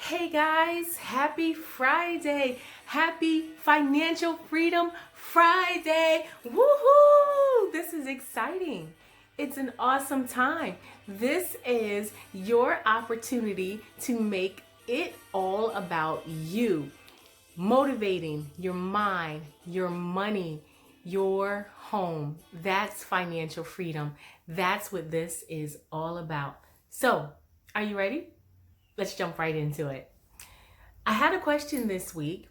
Hey guys, happy Friday. Happy Financial Freedom Friday. Woohoo! This is exciting. It's an awesome time. This is your opportunity to make it all about you. Motivating your mind, your money, your home. That's financial freedom. That's what this is all about. So, are you ready? Let's jump right into it. I had a question this week,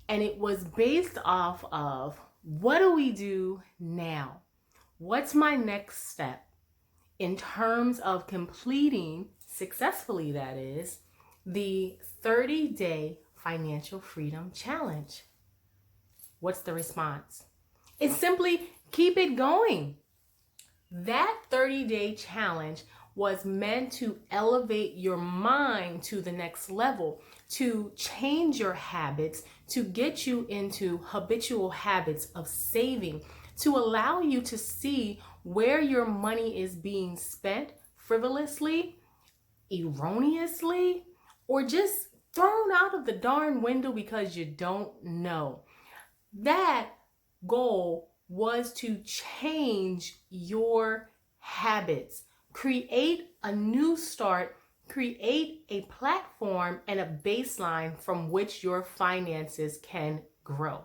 and it was based off of what do we do now? What's my next step in terms of completing successfully, that is, the 30-day financial freedom challenge? What's the response? It's simply keep it going. That 30-day challenge was meant to elevate your mind to the next level, to change your habits, to get you into habitual habits of saving, to allow you to see where your money is being spent frivolously, erroneously, or just thrown out of the darn window because you don't know. That goal was to change your habits. Create a new start, create a platform and a baseline from which your finances can grow.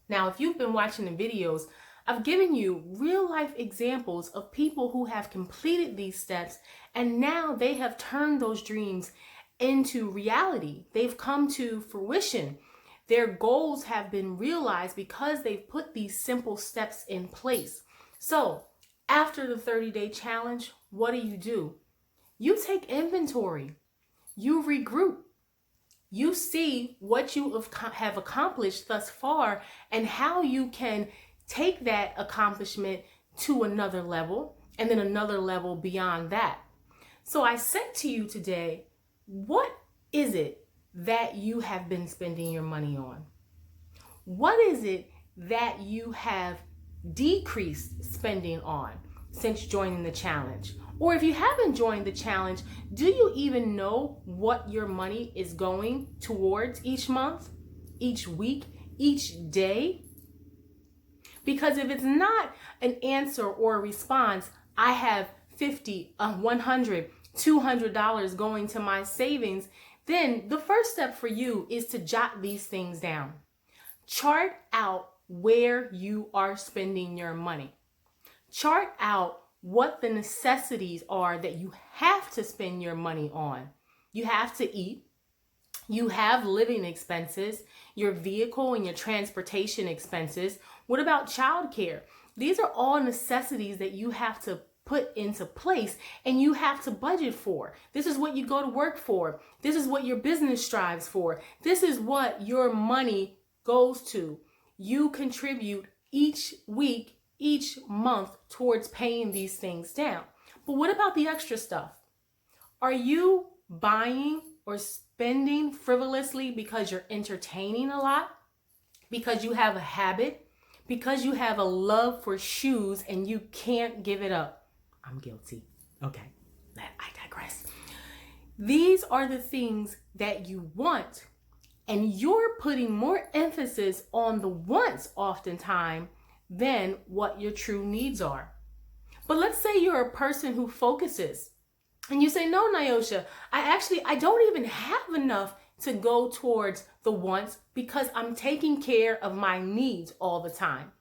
Now, if you've been watching the videos, I've given you real life examples of people who have completed these steps and now they have turned those dreams into reality. They've come to fruition. Their goals have been realized because they've put these simple steps in place. So, after the 30-day challenge, what do? You take inventory. You regroup. You see what you have accomplished thus far and how you can take that accomplishment to another level and then another level beyond that. So I said to you today, what is it that you have been spending your money on? What is it that you have decreased spending on since joining the challenge? Or if you haven't joined the challenge, do you even know what your money is going towards each month, each week, each day? Because if it's not an answer or a response, I have $50, $100, $200 going to my savings, then the first step for you is to jot these things down. Chart out where you are spending your money. Chart out what the necessities are that you have to spend your money on. You have to eat. You have living expenses, your vehicle and your transportation expenses. What about childcare? These are all necessities that you have to put into place and you have to budget for. This is what you go to work for. This is what your business strives for. This is what your money goes to. You contribute each week, each month towards paying these things down. But what about the extra stuff? Are you buying or spending frivolously because you're entertaining a lot? Because you have a habit? Because you have a love for shoes and you can't give it up? I'm guilty. Okay, I digress. These are the things that you want, and you're putting more emphasis on the wants oftentimes than what your true needs are. But let's say you're a person who focuses and you say, no, Nyosha, I don't even have enough to go towards the wants because I'm taking care of my needs all the time.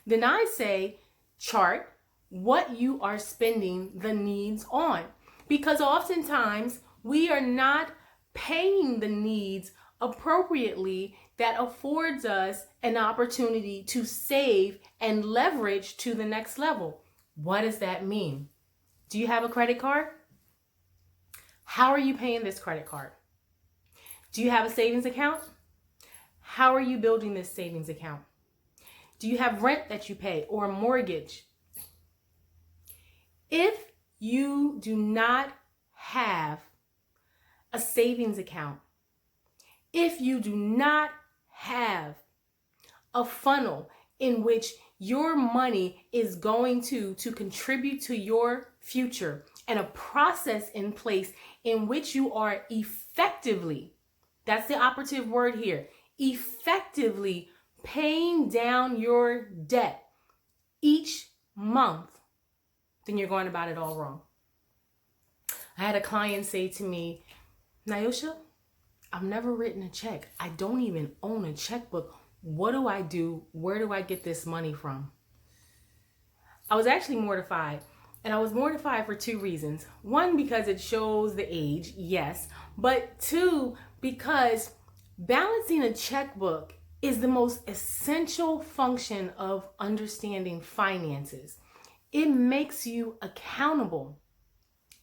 Then I say, chart what you are spending the needs on, because oftentimes we are not paying the needs appropriately that affords us an opportunity to save and leverage to the next level. What does that mean? Do you have a credit card? How are you paying this credit card? Do you have a savings account? How are you building this savings account? Do you have rent that you pay or a mortgage? If you do not have a savings account, if you do not have a funnel in which your money is going to contribute to your future and a process in place in which you are effectively, that's the operative word here, effectively paying down your debt each month, then you're going about it all wrong. I had a client say to me, Nyosha, I've never written a check. I don't even own a checkbook. What do I do? Where do I get this money from? I was actually mortified. And I was mortified for two reasons. One, because it shows the age, yes. But two, because balancing a checkbook is the most essential function of understanding finances. It makes you accountable.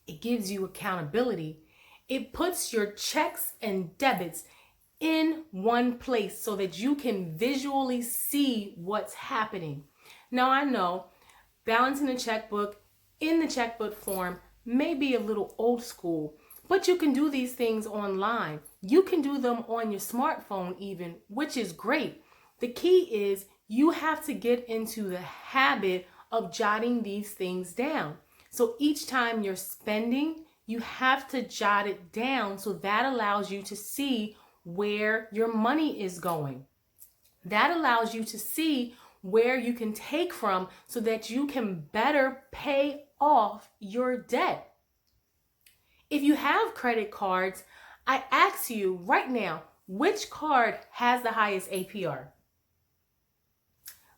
It gives you accountability. It puts your checks and debits in one place so that you can visually see what's happening. Now, I know balancing a checkbook in the checkbook form may be a little old school, but you can do these things online. You can do them on your smartphone even, which is great. The key is you have to get into the habit of jotting these things down. So each time you're spending, you have to jot it down, so that allows you to see where your money is going. That allows you to see where you can take from so that you can better pay off your debt. If you have credit cards, I ask you right now, which card has the highest APR?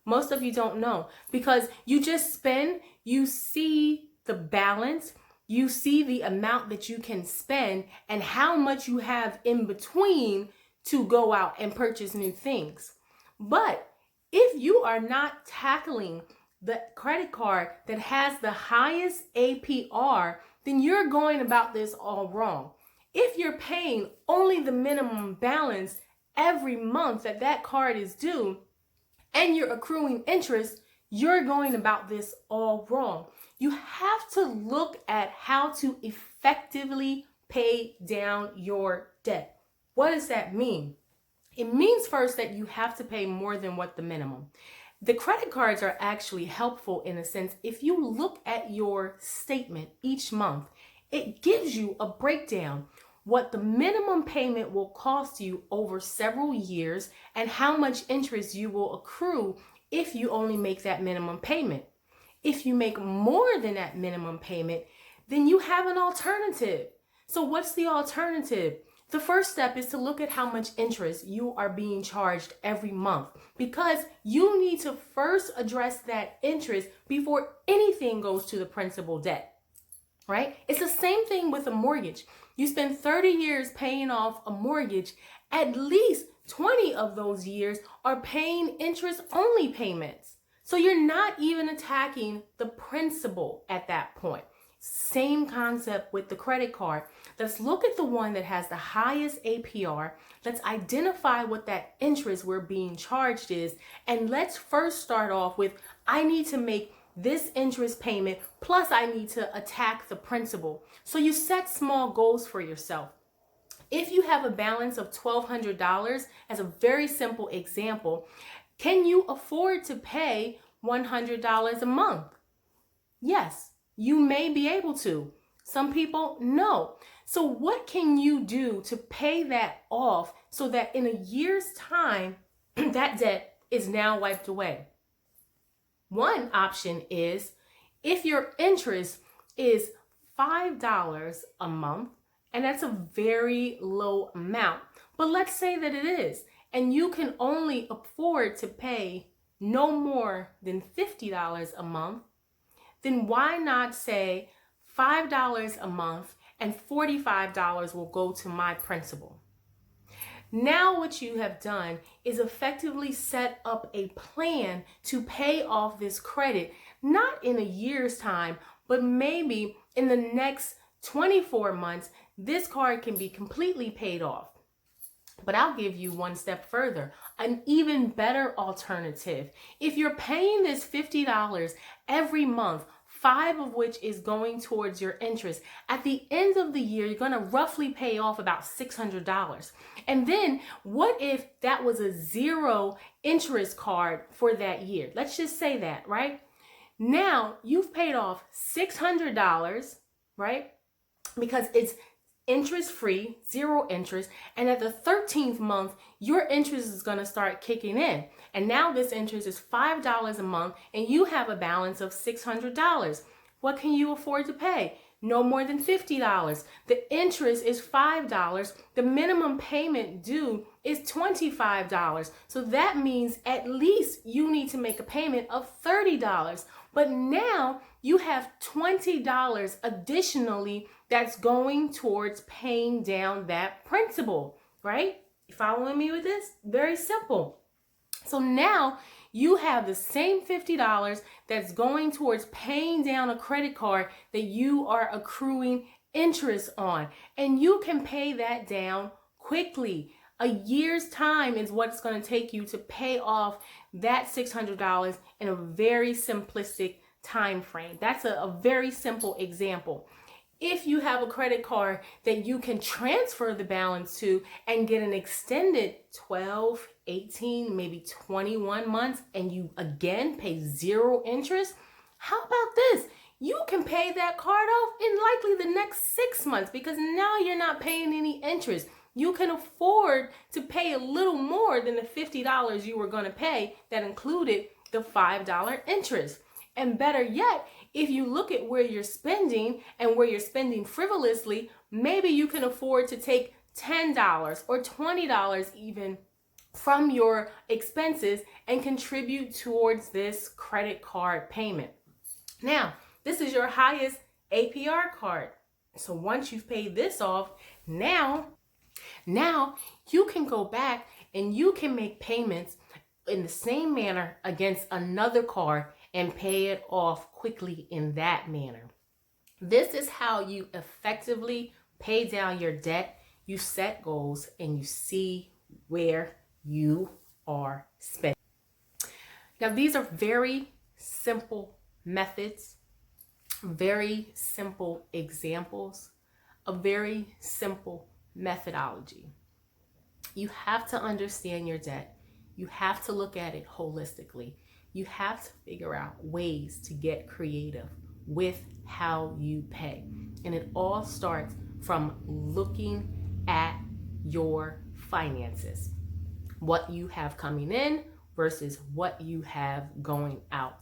Most of you don't know because you just spend, you see the balance, you see the amount that you can spend and how much you have in between to go out and purchase new things. But if you are not tackling the credit card that has the highest APR, then you're going about this all wrong. If you're paying only the minimum balance every month that card is due and you're accruing interest, you're going about this all wrong. You have to look at how to effectively pay down your debt. What does that mean? It means first that you have to pay more than what the minimum. The credit cards are actually helpful in a sense. If you look at your statement each month, it gives you a breakdown what the minimum payment will cost you over several years and how much interest you will accrue if you only make that minimum payment. If you make more than that minimum payment, then you have an alternative. So what's the alternative? The first step is to look at how much interest you are being charged every month, because you need to first address that interest before anything goes to the principal debt, right? It's the same thing with a mortgage. You spend 30 years paying off a mortgage, at least 20 of those years are paying interest-only payments. So you're not even attacking the principal at that point. Same concept with the credit card. Let's look at the one that has the highest APR. Let's identify what that interest we're being charged is. And let's first start off with, I need to make this interest payment, plus I need to attack the principal. So you set small goals for yourself. If you have a balance of $1,200, as a very simple example, can you afford to pay $100 a month? Yes, you may be able to. Some people, no. So what can you do to pay that off so that in a year's time, that debt is now wiped away? One option is, if your interest is $5 a month, and that's a very low amount, but let's say that it is, and you can only afford to pay no more than $50 a month, then why not say $5 a month and $45 will go to my principal? Now what you have done is effectively set up a plan to pay off this credit, not in a year's time, but maybe in the next 24 months, this card can be completely paid off. But I'll give you one step further, an even better alternative. If you're paying this $50 every month, $5 of which is going towards your interest, at the end of the year, you're going to roughly pay off about $600. And then what if that was a zero interest card for that year? Let's just say that, right? Now you've paid off $600, right? Because it's interest free, zero interest. And at the 13th month, your interest is going to start kicking in. And now this interest is $5 a month and you have a balance of $600. What can you afford to pay? No more than $50. The interest is $5. The minimum payment due is $25. So that means at least you need to make a payment of $30. But now you have $20 additionally that's going towards paying down that principal, right? You following me with this? Very simple. So now you have the same $50 that's going towards paying down a credit card that you are accruing interest on. And you can pay that down quickly. A year's time is what it's going to take you to pay off that $600 in a very simplistic time frame. That's a very simple example. If you have a credit card that you can transfer the balance to and get an extended 12, 18, maybe 21 months, and you again pay zero interest, how about this? You can pay that card off in likely the next 6 months because now you're not paying any interest. You can afford to pay a little more than the $50 you were going to pay that included the $5 interest. And better yet, if you look at where you're spending and where you're spending frivolously, maybe you can afford to take $10 or $20 even from your expenses and contribute towards this credit card payment. Now, this is your highest APR card. So once you've paid this off, now you can go back and you can make payments in the same manner against another card and pay it off quickly in that manner. This is how you effectively pay down your debt. You set goals and you see where you are spending. Now, these are very simple methods, very simple examples, a very simple methodology. You have to understand your debt. You have to look at it holistically. You have to figure out ways to get creative with how you pay. And it all starts from looking at your finances, what you have coming in versus what you have going out.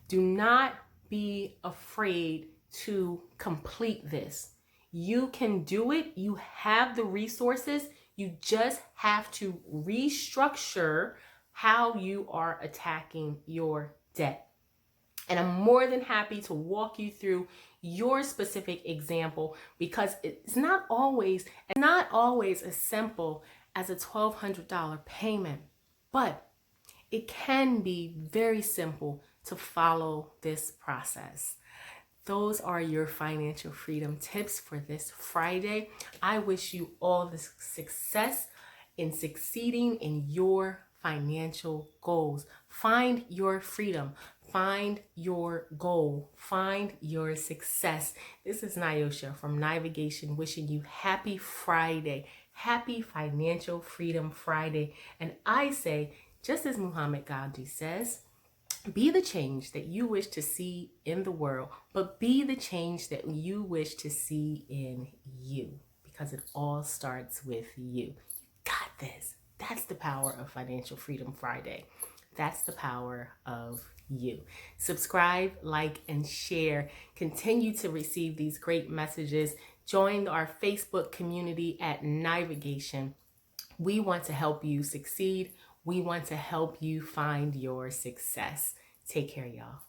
Do not be afraid to complete this. You can do it. You have the resources. You just have to restructure how you are attacking your debt. And I'm more than happy to walk you through your specific example because it's not always as simple as a $1,200 payment, but it can be very simple to follow this process. Those are your financial freedom tips for this Friday. I wish you all the success in succeeding in your financial goals. Find your freedom. Find your goal. Find your success. This is Nyosha from Navigation wishing you happy Friday. Happy Financial Freedom Friday. And I say, just as Muhammad Gandhi says, be the change that you wish to see in the world, but be the change that you wish to see in you, because it all starts with you. You got this. That's the power of Financial Freedom Friday. That's the power of you. Subscribe, like, and share. Continue to receive these great messages. Join our Facebook community at Navigation. We want to help you succeed. We want to help you find your success. Take care, y'all.